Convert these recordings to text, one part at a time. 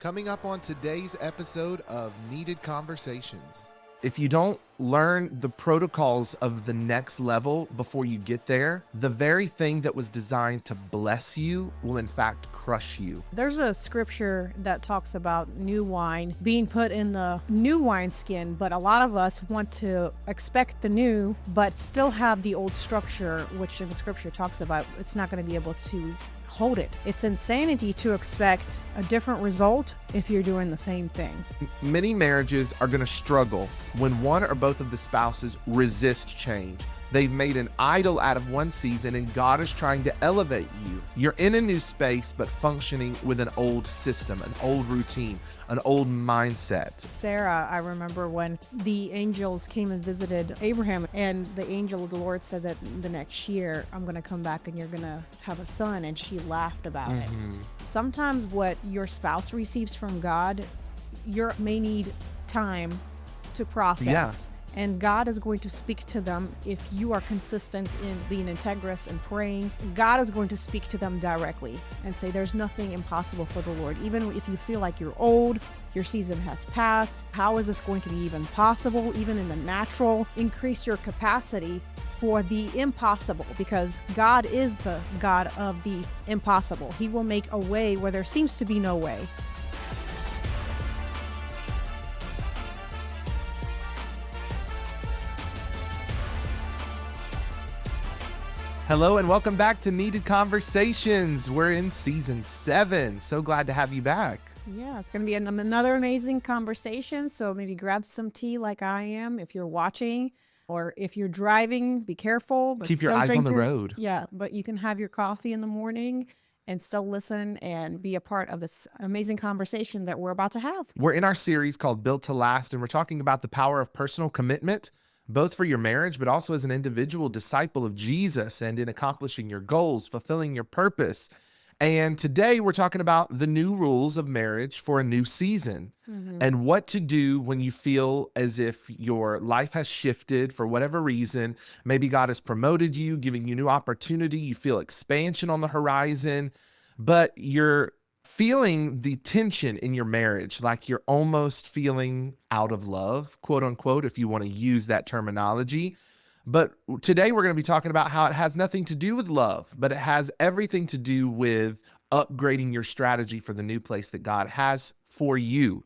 Coming up on today's episode of Needed Conversations. If you don't learn the protocols of the next level before you get there, the very thing that was designed to bless you will in fact crush you. There's a scripture that talks about new wine being put in the new wineskin, but a lot of us want to expect the new, but still have the old structure, which the scripture talks about. It's not going to be able to hold it. It's insanity to expect a different result if you're doing the same thing. Many marriages are going to struggle when one or both of the spouses resist change. They've made an idol out of one season and God is trying to elevate you. You're in a new space, but functioning with an old system, an old routine, an old mindset. Sarah, I remember when the angels came and visited Abraham, and the angel of the Lord said that the next year, I'm going to come back and you're going to have a son, and she laughed about it. Sometimes what your spouse receives from God, you may need time to process. Yeah. And God is going to speak to them if you are consistent in being integrous and praying. God is going to speak to them directly and say there's nothing impossible for the Lord. Even if you feel like you're old, your season has passed, how is this going to be even possible? Even in the natural, increase your capacity for the impossible, because God is the God of the impossible. He will make a way where there seems to be no way. Hello and welcome back to Needed Conversations. We're in season 7. So glad to have you back. Yeah, it's going to be another amazing conversation. So maybe grab some tea like I am. If you're watching or if you're driving, be careful. But Keep your eyes on the road. Yeah, but you can have your coffee in the morning and still listen and be a part of this amazing conversation that we're about to have. We're in our series called Built to Last, and we're talking about the power of personal commitment, both for your marriage, but also as an individual disciple of Jesus and in accomplishing your goals, fulfilling your purpose. And today we're talking about the new rules of marriage for a new season and what to do when you feel as if your life has shifted for whatever reason. Maybe God has promoted you, giving you new opportunity. You feel expansion on the horizon, but you're feeling the tension in your marriage, like you're almost feeling out of love, quote unquote, if you want to use that terminology. But today we're going to be talking about how it has nothing to do with love, but it has everything to do with upgrading your strategy for the new place that God has for you.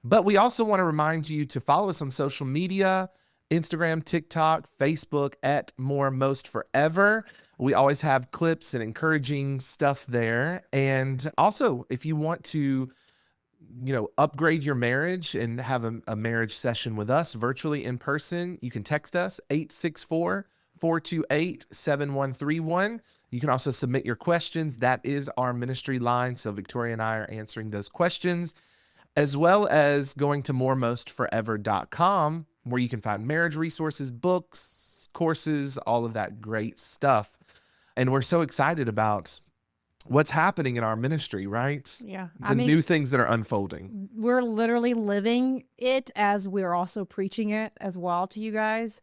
But we also want to remind you to follow us on social media, Instagram, TikTok, Facebook at More Most Forever. We always have clips and encouraging stuff there. And also, if you want to, upgrade your marriage and have a marriage session with us virtually in person, you can text us 864-428-7131. You can also submit your questions. That is our ministry line. So Viktoriya and I are answering those questions, as well as going to moremostforever.com, where you can find marriage resources, books, courses, all of that great stuff. And we're so excited about what's happening in our ministry, right? Yeah. The new things that are unfolding. We're literally living it as we're also preaching it as well to you guys.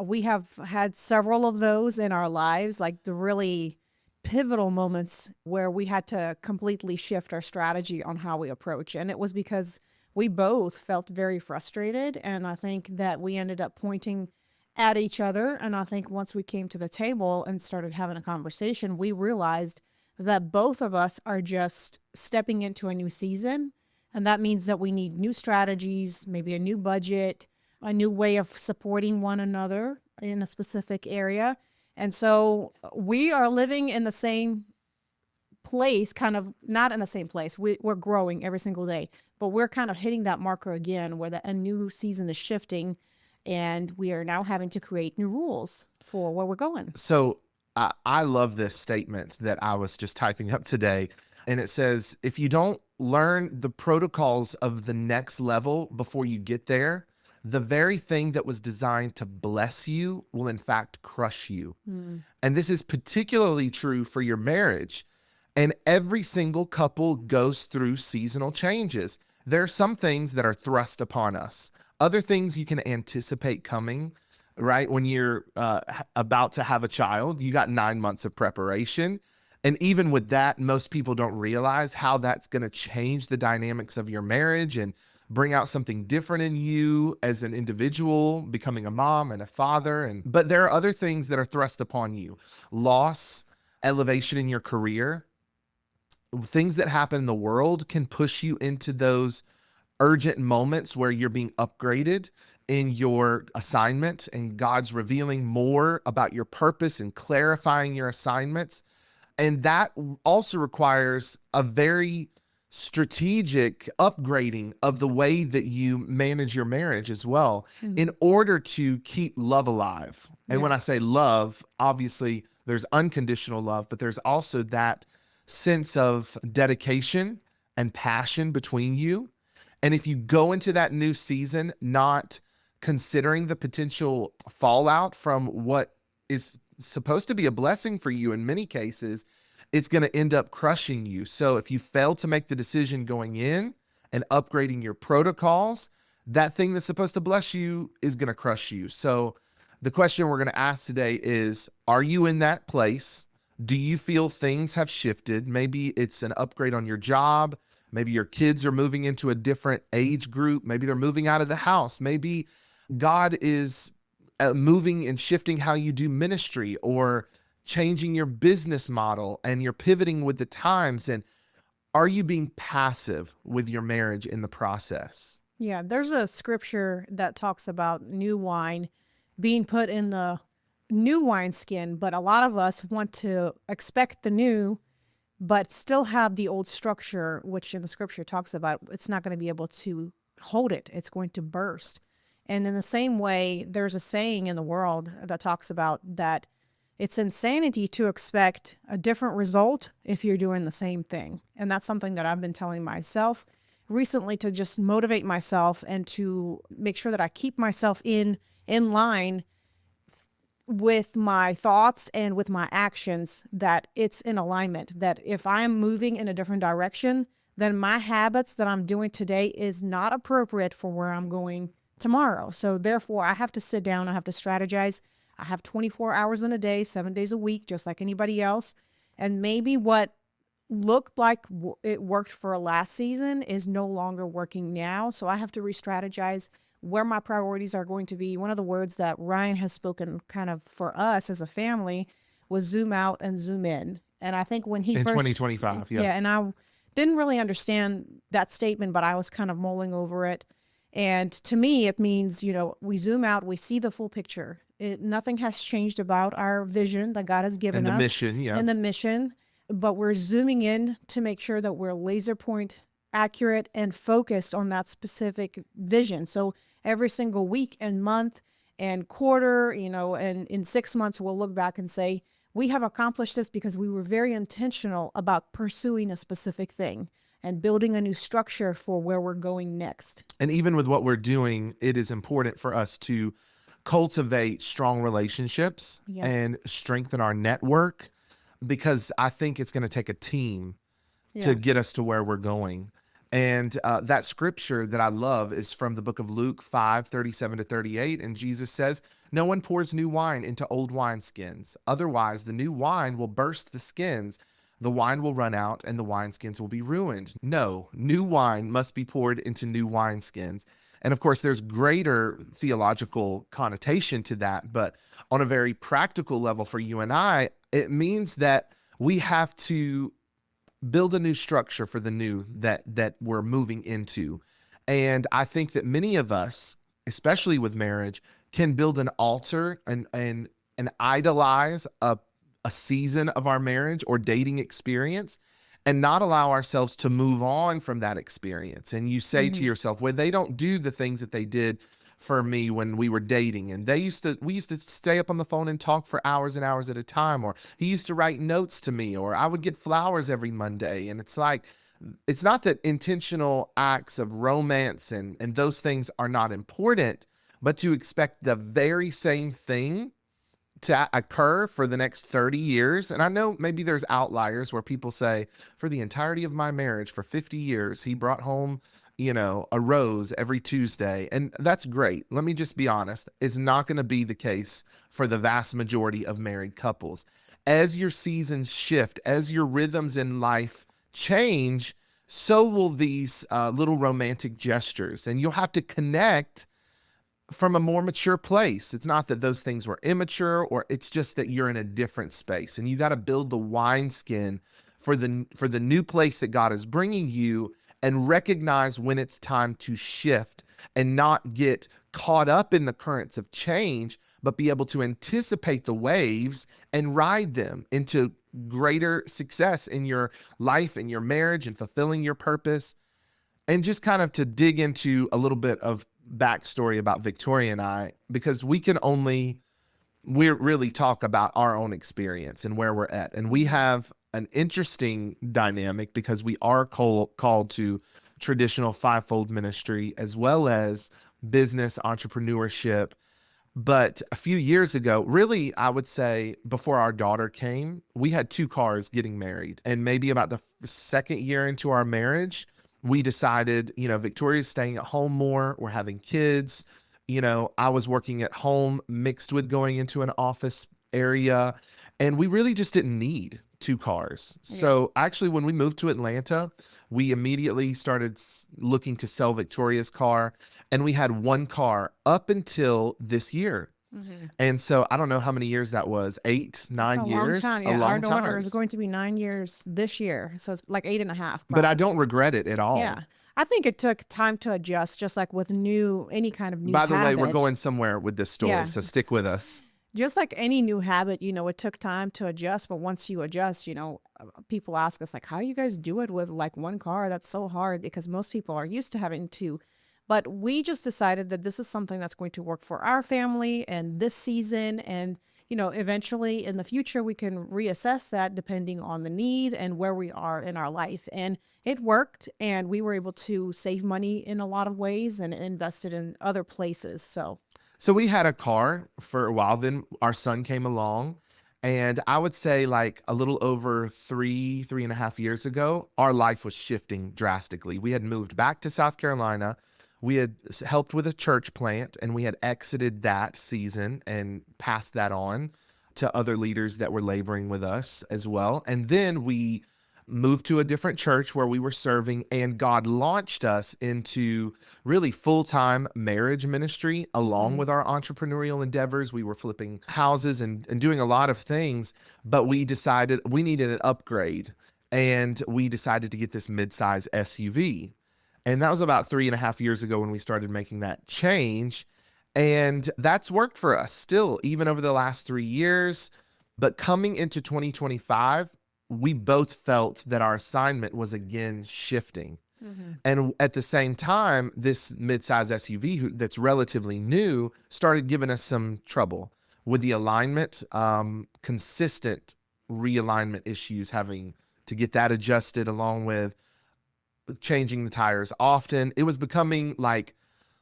We have had several of those in our lives, like the really pivotal moments where we had to completely shift our strategy on how we approach. And it was because we both felt very frustrated. And I think that we ended up pointing at each other. And I think once we came to the table and started having a conversation, we realized that both of us are just stepping into a new season. And that means that we need new strategies, maybe a new budget, a new way of supporting one another in a specific area. And so we are living in the same place, kind of not in the same place. We're growing every single day, but we're kind of hitting that marker again where a new season is shifting. And we are now having to create new rules for where we're going. So I love this statement that I was just typing up today. And it says, if you don't learn the protocols of the next level before you get there, the very thing that was designed to bless you will in fact crush you. And this is particularly true for your marriage. And every single couple goes through seasonal changes. There are some things that are thrust upon us. Other things you can anticipate coming, right? When you're about to have a child, you got 9 months of preparation. And even with that, most people don't realize how that's going to change the dynamics of your marriage and bring out something different in you as an individual, becoming a mom and a father. But there are other things that are thrust upon you: loss, elevation in your career. Things that happen in the world can push you into those urgent moments where you're being upgraded in your assignment, and God's revealing more about your purpose and clarifying your assignments. And that also requires a very strategic upgrading of the way that you manage your marriage as well, in order to keep love alive. And when I say love, obviously there's unconditional love, but there's also that sense of dedication and passion between you. And if you go into that new season not considering the potential fallout from what is supposed to be a blessing for you in many cases, it's going to end up crushing you. So if you fail to make the decision going in and upgrading your protocols, that thing that's supposed to bless you is going to crush you. So the question we're going to ask today is, are you in that place? Do you feel things have shifted? Maybe it's an upgrade on your job. Maybe your kids are moving into a different age group. Maybe they're moving out of the house. Maybe God is moving and shifting how you do ministry, or changing your business model, and you're pivoting with the times. And are you being passive with your marriage in the process? Yeah, there's a scripture that talks about new wine being put in the new wineskin, but a lot of us want to expect the new, but still have the old structure, which in the scripture talks about it's not going to be able to hold it. It's going to burst. And in the same way, there's a saying in the world that talks about that it's insanity to expect a different result if you're doing the same thing. And that's something that I've been telling myself recently, to just motivate myself and to make sure that I keep myself in line with my thoughts and with my actions, that it's in alignment, that if I'm moving in a different direction, then my habits that I'm doing today is not appropriate for where I'm going tomorrow. So therefore, I have to sit down, I have to strategize. I have 24 hours in a day, 7 days a week, just like anybody else. And maybe what looked like it worked for last season is no longer working now. So I have to re-strategize where my priorities are going to be. One of the words that Ryan has spoken kind of for us as a family was zoom out and zoom in. And I think when he in first... 2025, yeah. And I didn't really understand that statement, but I was kind of mulling over it. And to me, it means, we zoom out, we see the full picture. Nothing has changed about our vision that God has given us. And the mission, yeah. And the mission, but we're zooming in to make sure that we're laser point accurate and focused on that specific vision. So every single week and month and quarter, and in 6 months, we'll look back and say, we have accomplished this because we were very intentional about pursuing a specific thing and building a new structure for where we're going next. And even with what we're doing, it is important for us to cultivate strong relationships and strengthen our network, because I think it's going to take a team to get us to where we're going. And that scripture that I love is from the book of Luke 5:37-38. And Jesus says, "No one pours new wine into old wineskins. Otherwise, the new wine will burst the skins. The wine will run out and the wineskins will be ruined. No, new wine must be poured into new wineskins." And of course, there's greater theological connotation to that. But on a very practical level for you and I, it means that we have to build a new structure for the new that we're moving into. And I think that many of us, especially with marriage, can build an altar and idolize a season of our marriage or dating experience, and not allow ourselves to move on from that experience. And you say to yourself, well, they don't do the things that they did for me when we were dating. And we used to stay up on the phone and talk for hours and hours at a time. Or he used to write notes to me, or I would get flowers every Monday. And it's like, it's not that intentional acts of romance and those things are not important, but to expect the very same thing to occur for the next 30 years. And I know maybe there's outliers where people say, for the entirety of my marriage, for 50 years, he brought home, a rose every Tuesday. And that's great. Let me just be honest. It's not going to be the case for the vast majority of married couples. as your seasons shift, as your rhythms in life change, so will these little romantic gestures. And you'll have to connect from a more mature place. It's not that those things were immature, or it's just that you're in a different space, and you got to build the wineskin for the new place that God is bringing you, and recognize when it's time to shift and not get caught up in the currents of change, but be able to anticipate the waves and ride them into greater success in your life, in your marriage, and fulfilling your purpose. And just kind of to dig into a little bit of backstory about Viktoriya and I, because we really talk about our own experience and where we're at. And we have an interesting dynamic because we are called to traditional fivefold ministry as well as business entrepreneurship. But a few years ago, really, I would say before our daughter came, we had 2 cars getting married. And maybe about the second year into our marriage, we decided, Viktoriya's staying at home more. We're having kids. I was working at home mixed with going into an office area. And we really just didn't need 2 cars. Yeah. So actually, when we moved to Atlanta, we immediately started looking to sell Viktoriya's car. And we had 1 car up until this year. Mm-hmm. And so I don't know how many years that was, 8, 9 years. A long time. Yeah, a long our daughter time. is going to be 9 years this year. So it's like 8.5. Probably. But I don't regret it at all. Yeah. I think it took time to adjust, just like with any kind of new By the habit. way, we're going somewhere with this story, so stick with us. Just like any new habit, it took time to adjust. But once you adjust, people ask us, like, how do you guys do it with like 1 car? That's so hard because most people are used to having 2. But we just decided that this is something that's going to work for our family and this season. And, eventually in the future, we can reassess that depending on the need and where we are in our life. And it worked. And we were able to save money in a lot of ways and invested in other places. So we had a car for a while. Then our son came along. And I would say like a little over 3.5 years ago, our life was shifting drastically. We had moved back to South Carolina. We had helped with a church plant, and we had exited that season and passed that on to other leaders that were laboring with us as well. And then we moved to a different church where we were serving, and God launched us into really full-time marriage ministry along with our entrepreneurial endeavors. We were flipping houses and doing a lot of things, but we decided we needed an upgrade, and we decided to get this mid-size SUV. And that was about 3.5 years ago when we started making that change. And that's worked for us still, even over the last 3 years. But coming into 2025, we both felt that our assignment was again shifting. Mm-hmm. And at the same time, this mid-size SUV that's relatively new started giving us some trouble with the alignment, consistent realignment issues, having to get that adjusted along with changing the tires often. It was becoming like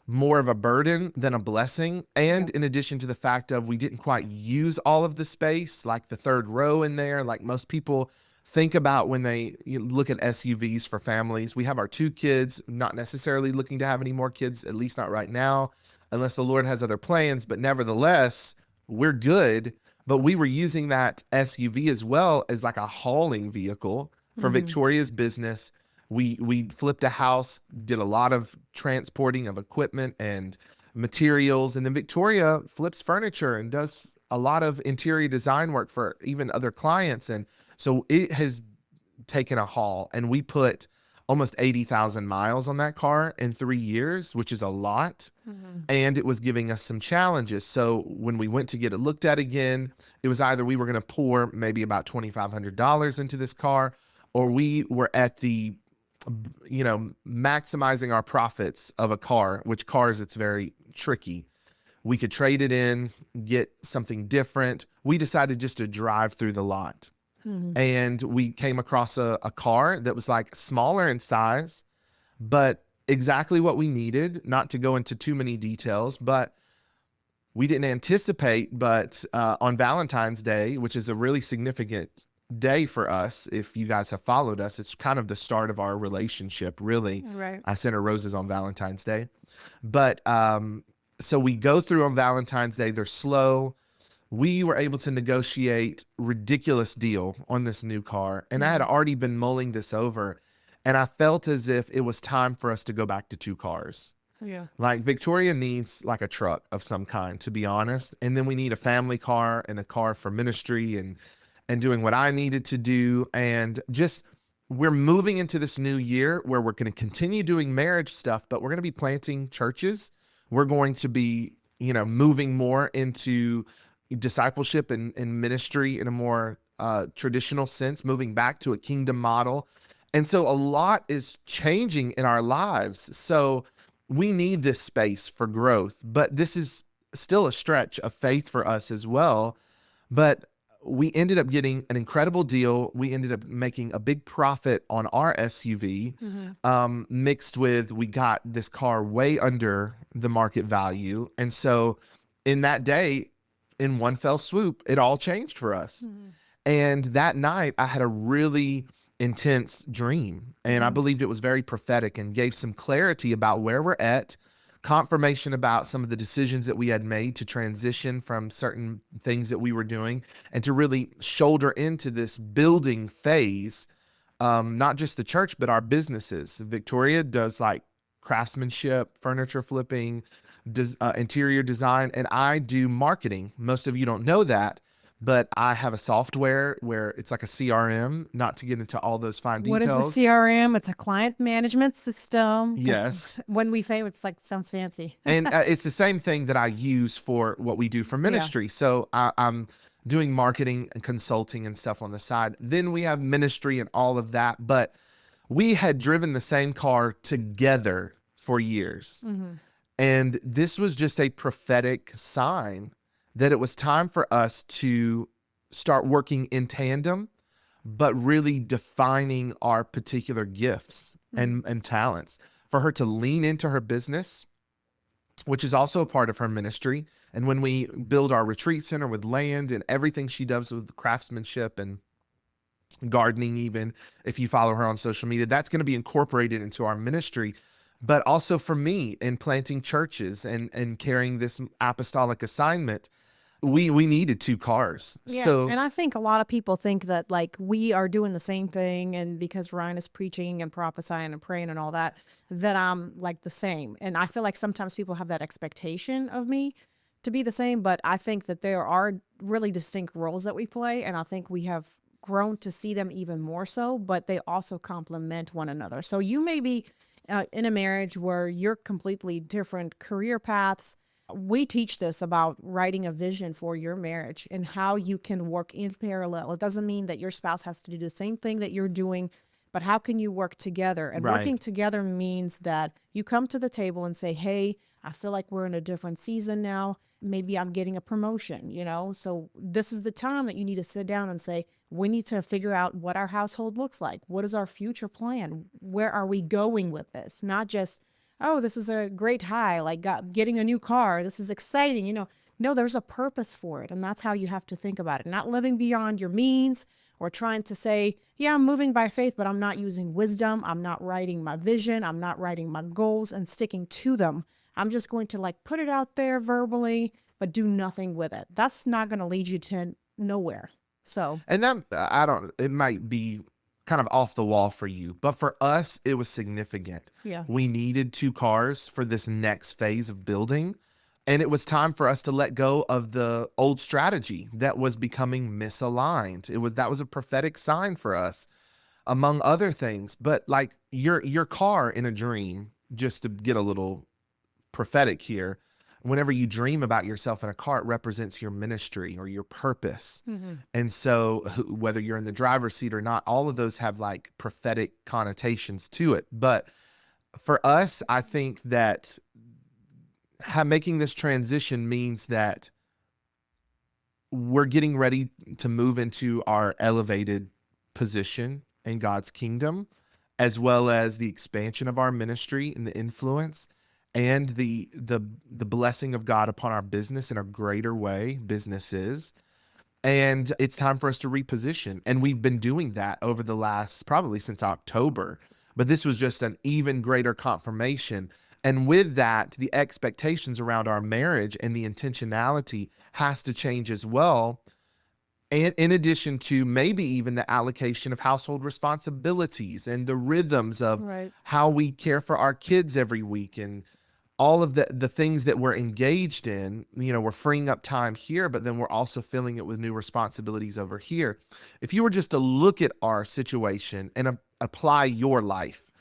more of a burden than a blessing. And in addition to the fact of we didn't quite use all of the space, like the 3rd row in there, like most people think about when they look at SUVs for families. We have our 2 kids, not necessarily looking to have any more kids, at least not right now, unless the Lord has other plans. But nevertheless, we're good. But we were using that SUV as well as like a hauling vehicle for Viktoriya's business. We flipped a house, did a lot of transporting of equipment and materials. And then Viktoriya flips furniture and does a lot of interior design work for even other clients. And so it has taken a haul. And we put almost 80,000 miles on that car in 3 years, which is a lot. Mm-hmm. And it was giving us some challenges. So when we went to get it looked at again, it was either we were going to pour maybe about $2,500 into this car, or we were at the maximizing our profits of a car, which cars, it's very tricky. We could trade it in, get something different. We decided just to drive through the lot. Mm-hmm. And we came across a car that was like smaller in size, but exactly what we needed. Not to go into too many details, but we didn't anticipate, but on Valentine's Day, which is a really significant day for us, if you guys have followed us, it's kind of the start of our relationship, really. Right. I sent her roses on Valentine's Day. But so we go through on Valentine's Day. They're slow. we were able to negotiate ridiculous deal on this new car. And I had already been mulling this over, and I felt as if it was time for us to go back to 2 cars. Yeah. Like Victoria needs like a truck of some kind, to be honest. And then we need a family car and a car for ministry and doing what I needed to do. And just, we're moving into this new year where we're going to continue doing marriage stuff, but we're going to be planting churches. We're going to be, moving more into discipleship and ministry in a more traditional sense, moving back to a kingdom model. And so a lot is changing in our lives. So we need this space for growth, but this is still a stretch of faith for us as well. But we ended up getting an incredible deal. We ended up making a big profit on our SUV, mixed with, we got this car way under the market value. And so in that day, in one fell swoop, it all changed for us. And that night I had a really intense dream, and I believed it was very prophetic and gave some clarity about where we're at, confirmation about some of the decisions that we had made to transition from certain things that we were doing and to really shoulder into this building phase, not just the church, but our businesses. Viktoriya does like craftsmanship, furniture flipping, interior design, and I do marketing. Most of you don't know that, but I have a software where it's like a CRM, not to get into all those fine details. What is a CRM? It's a client management system. Yes. When we say it's like, sounds fancy. And it's the same thing that I use for what we do for ministry. So I'm doing marketing and consulting and stuff on the side. Then we have ministry and all of that. But we had driven the same car together for years. And this was just a prophetic sign that it was time for us to start working in tandem, but really defining our particular gifts and talents. For her to lean into her business, which is also a part of her ministry. And when we build our retreat center with land and everything she does with craftsmanship and gardening, even if you follow her on social media, that's going to be incorporated into our ministry. But also for me in planting churches and carrying this apostolic assignment, we needed 2 cars. Yeah. So, and I think a lot of people think that like we are doing the same thing, and because Ryan is preaching and prophesying and praying and all that, that I'm like the same. And I feel like sometimes people have that expectation of me to be the same, but I think that there are really distinct roles that we play, and I think we have grown to see them even more so, but they also complement one another. So you may be in a marriage where you're completely different career paths. We teach this about writing a vision for your marriage and how you can work in parallel. It doesn't mean that your spouse has to do the same thing that you're doing, but how can you work together? And Right. working together means that you come to the table and say, hey, I feel like we're in a different season now. Maybe I'm getting a promotion, So this is the time that you need to sit down and say, we need to figure out what our household looks like. What is our future plan? Where are we going with this? Not just, oh, this is a great high, like getting a new car. This is exciting. No, there's a purpose for it. And that's how you have to think about it. Not living beyond your means or trying to say, yeah, I'm moving by faith, but I'm not using wisdom. I'm not writing my vision. I'm not writing my goals and sticking to them. I'm just going to like put it out there verbally, but do nothing with it. That's not going to lead you to nowhere. So, and that, it might be kind of off the wall for you, but for us, it was significant. yeah. We needed 2 cars for this next phase of building. And it was time for us to let go of the old strategy that was becoming misaligned. That was a prophetic sign for us, among other things. But like your car in a dream, just to get a little prophetic here, whenever you dream about yourself in a car, it represents your ministry or your purpose. And so whether you're in the driver's seat or not, all of those have like prophetic connotations to it. But for us, I think that making this transition means that we're getting ready to move into our elevated position in God's kingdom, as well as the expansion of our ministry and the influence and the blessing of God upon our business in a greater way, businesses. And it's time for us to reposition. And we've been doing that over the last, probably since October. But this was just an even greater confirmation And with that, the expectations around our marriage and the intentionality has to change as well. And in addition to maybe even the allocation of household responsibilities and the rhythms of Right. how we care for our kids every week and all of the things that we're engaged in, we're freeing up time here, but then we're also filling it with new responsibilities over here. If you were just to look at our situation and apply your life,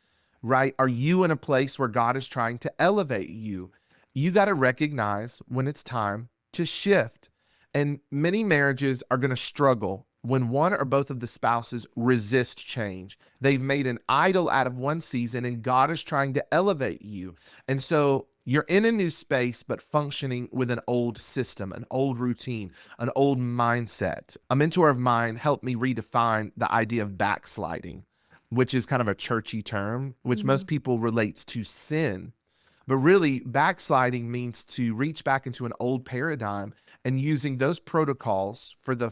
right? Are you in a place where God is trying to elevate you? You got to recognize when it's time to shift. And many marriages are going to struggle when one or both of the spouses resist change. They've made an idol out of one season and God is trying to elevate you. And so you're in a new space, but functioning with an old system, an old routine, an old mindset. A mentor of mine helped me redefine the idea of backsliding, which is kind of a churchy term, which most people relates to sin. But really, backsliding means to reach back into an old paradigm and using those protocols for the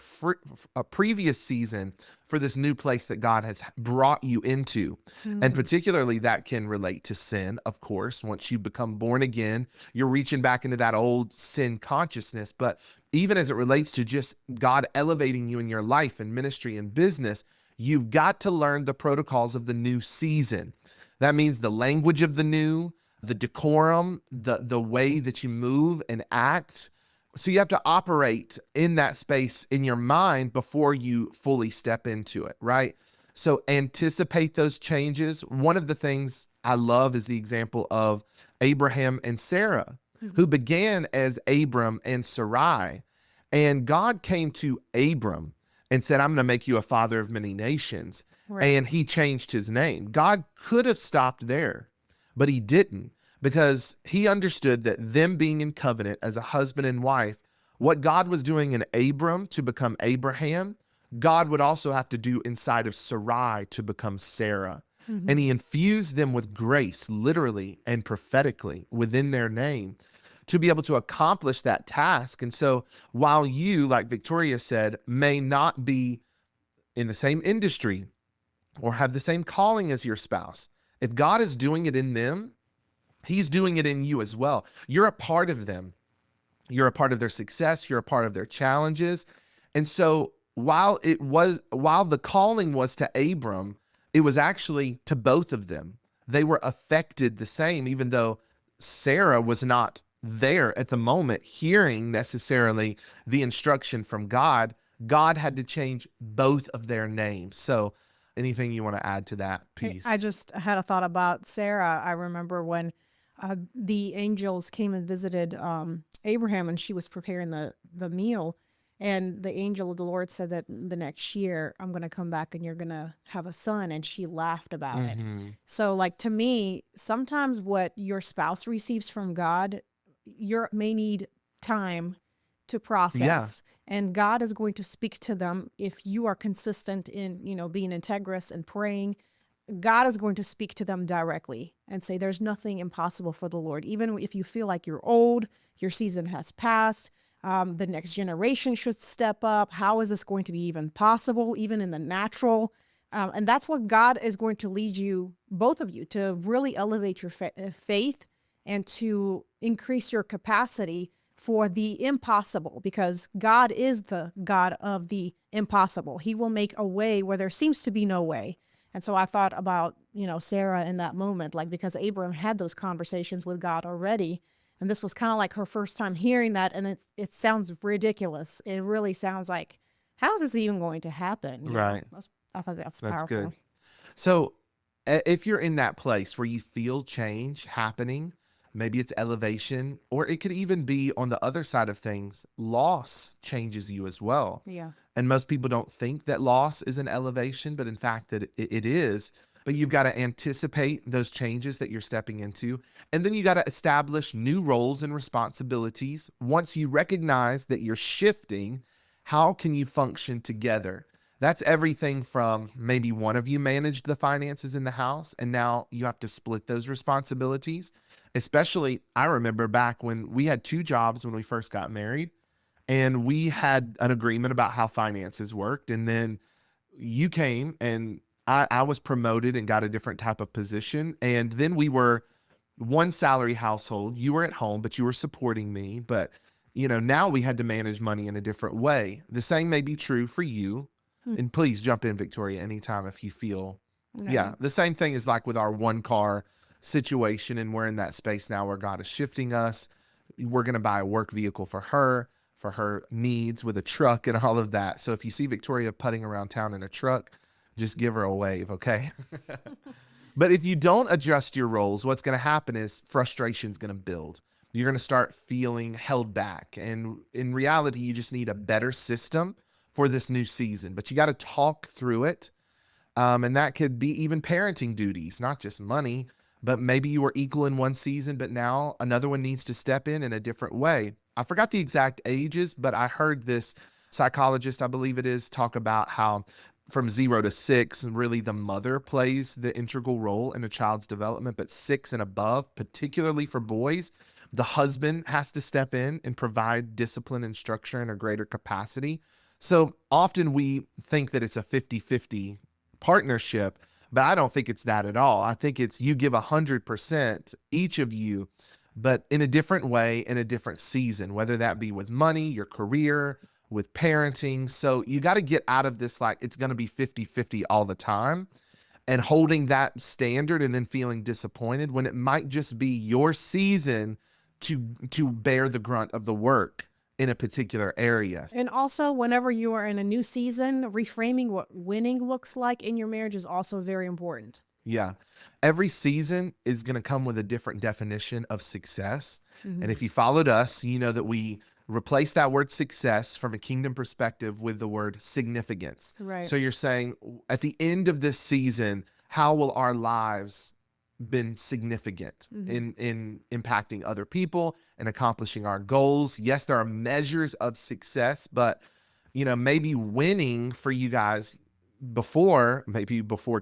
previous season for this new place that God has brought you into. And particularly that can relate to sin, of course. Once you become born again, you're reaching back into that old sin consciousness. But even as it relates to just God elevating you in your life and ministry and business, you've got to learn the protocols of the new season. That means the language of the new, the decorum, the way that you move and act. So you have to operate in that space in your mind before you fully step into it, right? So anticipate those changes. One of the things I love is the example of Abraham and Sarah, who began as Abram and Sarai. And God came to Abram and said, I'm going to make you a father of many nations. Right. And he changed his name. God could have stopped there, but he didn't, because he understood that them being in covenant as a husband and wife, what God was doing in Abram to become Abraham, God would also have to do inside of Sarai to become Sarah. And he infused them with grace, literally and prophetically within their name, to be able to accomplish that task. And so while you, like Viktoriya said, may not be in the same industry or have the same calling as your spouse, if God is doing it in them, he's doing it in you as well. You're a part of them. You're a part of their success. You're a part of their challenges. And so while the calling was to Abram, it was actually to both of them. They were affected the same, even though Sarah was not there at the moment hearing necessarily the instruction from God. God had to change both of their names. So anything you want to add to that piece? I just had a thought about Sarah. I remember when the angels came and visited Abraham, and she was preparing the meal, and the angel of the Lord said that the next year I'm going to come back and you're going to have a son, and she laughed about it. So like, to me, sometimes what your spouse receives from God, you may need time to process. And God is going to speak to them if you are consistent in, being integrous and praying. God is going to speak to them directly and say, there's nothing impossible for the Lord. Even if you feel like you're old, your season has passed, the next generation should step up. How is this going to be even possible, even in the natural? And that's what God is going to lead you, both of you, to really elevate your faith and to increase your capacity for the impossible, because God is the God of the impossible. He will make a way where there seems to be no way. And so I thought about, Sarah in that moment, like, because Abram had those conversations with God already. And this was kind of like her first time hearing that. And it sounds ridiculous. It really sounds like, how is this even going to happen? Right. I thought that's That's powerful. good. So if you're in that place where you feel change happening, maybe it's elevation, or it could even be on the other side of things, loss changes you as well. Yeah. And most people don't think that loss is an elevation, but in fact that it is. But you've got to anticipate those changes that you're stepping into. And then you got to establish new roles and responsibilities. Once you recognize that you're shifting, how can you function together? That's everything from maybe one of you managed the finances in the house, and now you have to split those responsibilities. Especially, I remember back when we had 2 jobs when we first got married, and we had an agreement about how finances worked. And then you came and I was promoted and got a different type of position. And then we were one salary household. You were at home, but you were supporting me. But, now we had to manage money in a different way. The same may be true for you. And please jump in, Victoria, anytime if you feel. No. Yeah. The same thing is like with our one car situation. And we're in that space now where God is shifting us. We're going to buy a work vehicle for her needs with a truck and all of that. So if you see Victoria putting around town in a truck, just give her a wave, okay? But if you don't adjust your roles, what's going to happen is frustration's going to build. You're going to start feeling held back. And in reality, you just need a better system for this new season. But you got to talk through it. And that could be even parenting duties, not just money, but maybe you were equal in one season, but now another one needs to step in a different way. I forgot the exact ages, but I heard this psychologist, I believe it is, talk about how from 0 to 6, really the mother plays the integral role in a child's development, but 6 and above, particularly for boys, the husband has to step in and provide discipline and structure in a greater capacity. So often we think that it's a 50-50 partnership, but I don't think it's that at all. I think it's you give 100%, each of you, but in a different way, in a different season, whether that be with money, your career, with parenting. So you got to get out of this, like it's going to be 50-50 all the time, and holding that standard and then feeling disappointed when it might just be your season to bear the grunt of the work in a particular area. And also, whenever you are in a new season, reframing what winning looks like in your marriage is also very important. Yeah. Every season is going to come with a different definition of success. Mm-hmm. And if you followed us, you know that we replace that word success from a kingdom perspective with the word significance. Right. So you're saying at the end of this season, how will our lives been significant in impacting other people and accomplishing our goals? Yes, there are measures of success, but maybe winning for you guys before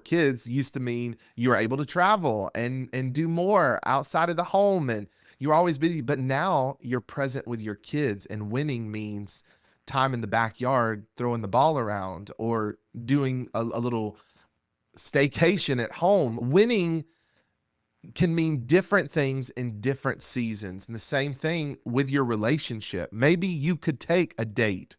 kids used to mean you were able to travel and do more outside of the home, and you're always busy. But now you're present with your kids, and winning means time in the backyard throwing the ball around or doing a little staycation at home. Winning can mean different things in different seasons. And the same thing with your relationship. Maybe you could take a date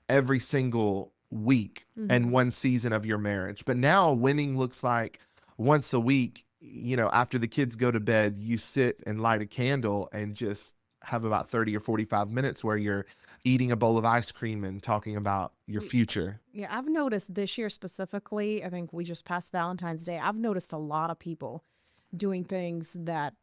every single week and one season of your marriage. But now winning looks like once a week, after the kids go to bed, you sit and light a candle and just have about 30 or 45 minutes where you're eating a bowl of ice cream and talking about your future. Yeah, I've noticed this year specifically, I think we just passed Valentine's Day. I've noticed a lot of people doing things that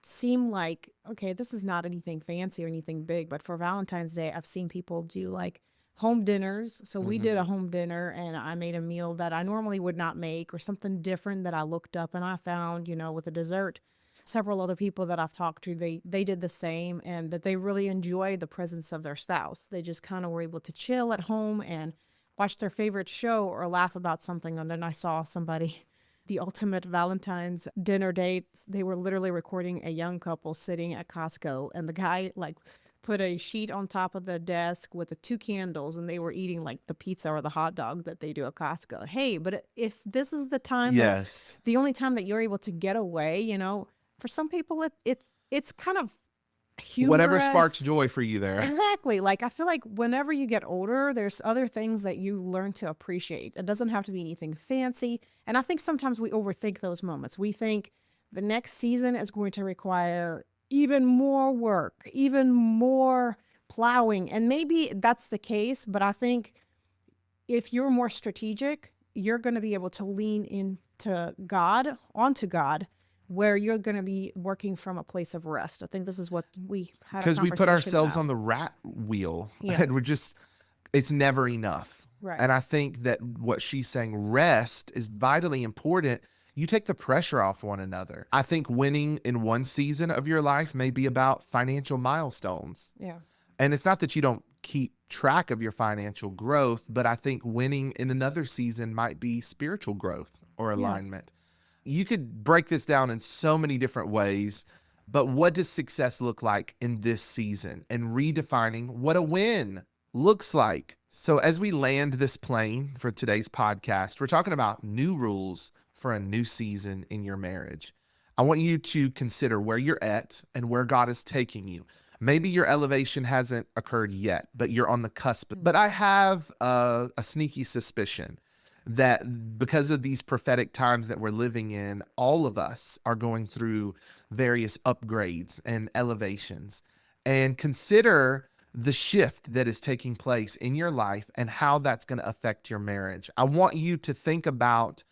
seem like, okay, this is not anything fancy or anything big, but for Valentine's Day, I've seen people do like home dinners. So we did a home dinner, and I made a meal that I normally would not make, or something different that I looked up and I found, with a dessert. Several other people that I've talked to, they did the same, and that they really enjoyed the presence of their spouse. They just kind of were able to chill at home and watch their favorite show or laugh about something. And then I saw somebody, the ultimate Valentine's dinner date, they were literally recording a young couple sitting at Costco, and the guy put a sheet on top of the desk with the 2 candles, and they were eating like the pizza or the hot dog that they do at Costco. Hey, but if this is the time, the only time that you're able to get away, for some people it's kind of humorous. Whatever sparks joy for you there. Exactly. Like, I feel like whenever you get older, there's other things that you learn to appreciate. It doesn't have to be anything fancy. And I think sometimes we overthink those moments. We think the next season is going to require even more work, even more plowing. And maybe that's the case, but I think if you're more strategic, you're going to be able to lean onto God, where you're going to be working from a place of rest. I think this is what we had. Because we put ourselves on the rat wheel, and it's never enough. Right. And I think that what she's saying, rest, is vitally important. You take the pressure off one another. I think winning in one season of your life may be about financial milestones. Yeah. And it's not that you don't keep track of your financial growth, but I think winning in another season might be spiritual growth or alignment. You could break this down in so many different ways, but what does success look like in this season, and redefining what a win looks like? So as we land this plane for today's podcast, we're talking about new rules for a new season in your marriage. I want you to consider where you're at and where God is taking you. Maybe your elevation hasn't occurred yet, but you're on the cusp. But I have a sneaky suspicion that because of these prophetic times that we're living in, all of us are going through various upgrades and elevations. And consider the shift that is taking place in your life and how that's going to affect your marriage. I want you to think about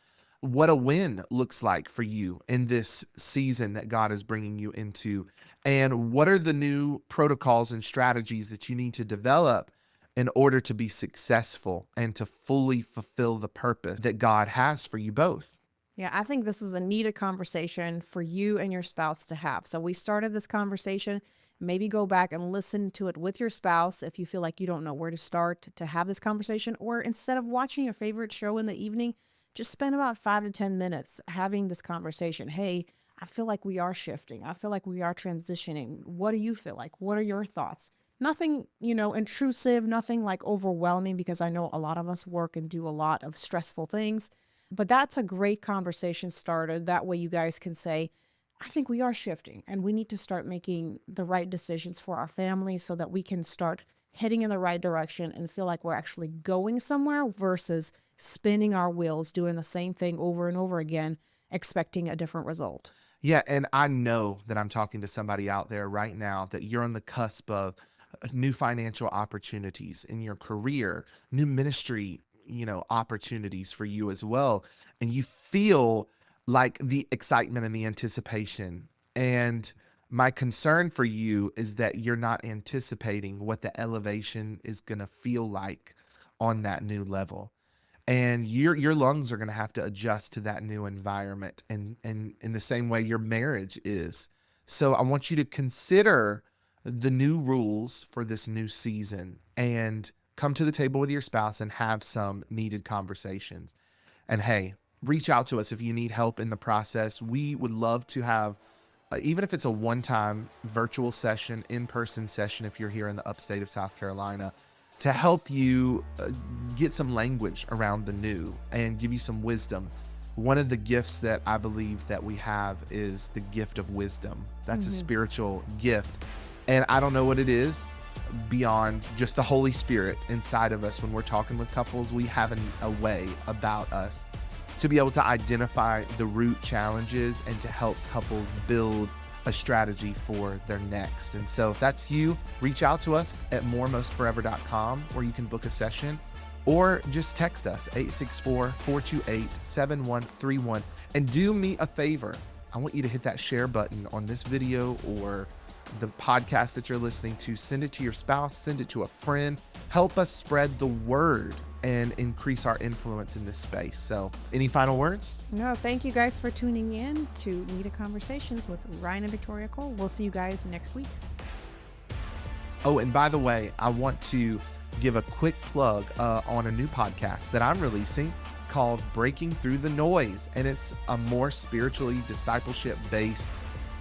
what a win looks like for you in this season that God is bringing you into, and what are the new protocols and strategies that you need to develop in order to be successful and to fully fulfill the purpose that God has for you both. Yeah, I think this is a needed conversation for you and your spouse to have. So we started this conversation. Maybe go back and listen to it with your spouse if you feel like you don't know where to start to have this conversation. Or instead of watching your favorite show in the evening, just spend about 5 to 10 minutes having this conversation. Hey, I feel like we are shifting. I feel like we are transitioning. What do you feel like? What are your thoughts? Nothing, intrusive, nothing like overwhelming, because I know a lot of us work and do a lot of stressful things. But that's a great conversation starter. That way you guys can say, I think we are shifting and we need to start making the right decisions for our family so that we can start heading in the right direction and feel like we're actually going somewhere versus spinning our wheels, doing the same thing over and over again, expecting a different result. Yeah, and I know that I'm talking to somebody out there right now that you're on the cusp of new financial opportunities in your career, new ministry, opportunities for you as well. And you feel like the excitement and the anticipation. And my concern for you is that you're not anticipating what the elevation is going to feel like on that new level. And your lungs are going to have to adjust to that new environment, and in the same way your marriage is. So I want you to consider the new rules for this new season and come to the table with your spouse and have some needed conversations. And hey, reach out to us if you need help in the process. We would love to have, even if it's a one-time virtual session, in-person session, if you're here in the upstate of South Carolina, to help you get some language around the new and give you some wisdom. One of the gifts that I believe that we have is the gift of wisdom. That's a spiritual gift. And I don't know what it is beyond just the Holy Spirit inside of us. When we're talking with couples, we have a way about us to be able to identify the root challenges and to help couples build a strategy for their next. And so if that's you, reach out to us at moremostforever.com, where you can book a session, or just text us 864-428-7131. And do me a favor. I want you to hit that share button on this video or the podcast that you're listening to. Send it to your spouse, send it to a friend. Help us spread the word and increase our influence in this space. So any final words? No, thank you guys for tuning in to Needed Conversations with Ryan and Viktoriya Cole. We'll see you guys next week. Oh, and by the way, I want to give a quick plug on a new podcast that I'm releasing called Breaking Through the Noise. And it's a more spiritually discipleship-based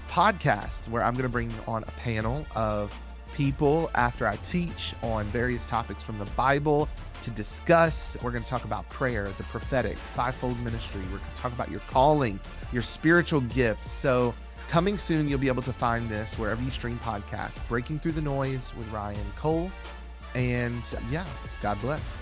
podcast where I'm going to bring on a panel of people after I teach on various topics from the Bible to discuss. We're going to talk about prayer, the prophetic, fivefold ministry. We're going to talk about your calling, your spiritual gifts. So coming soon, you'll be able to find this wherever you stream podcasts. Breaking Through the Noise with Ryan Cole. And yeah, God bless.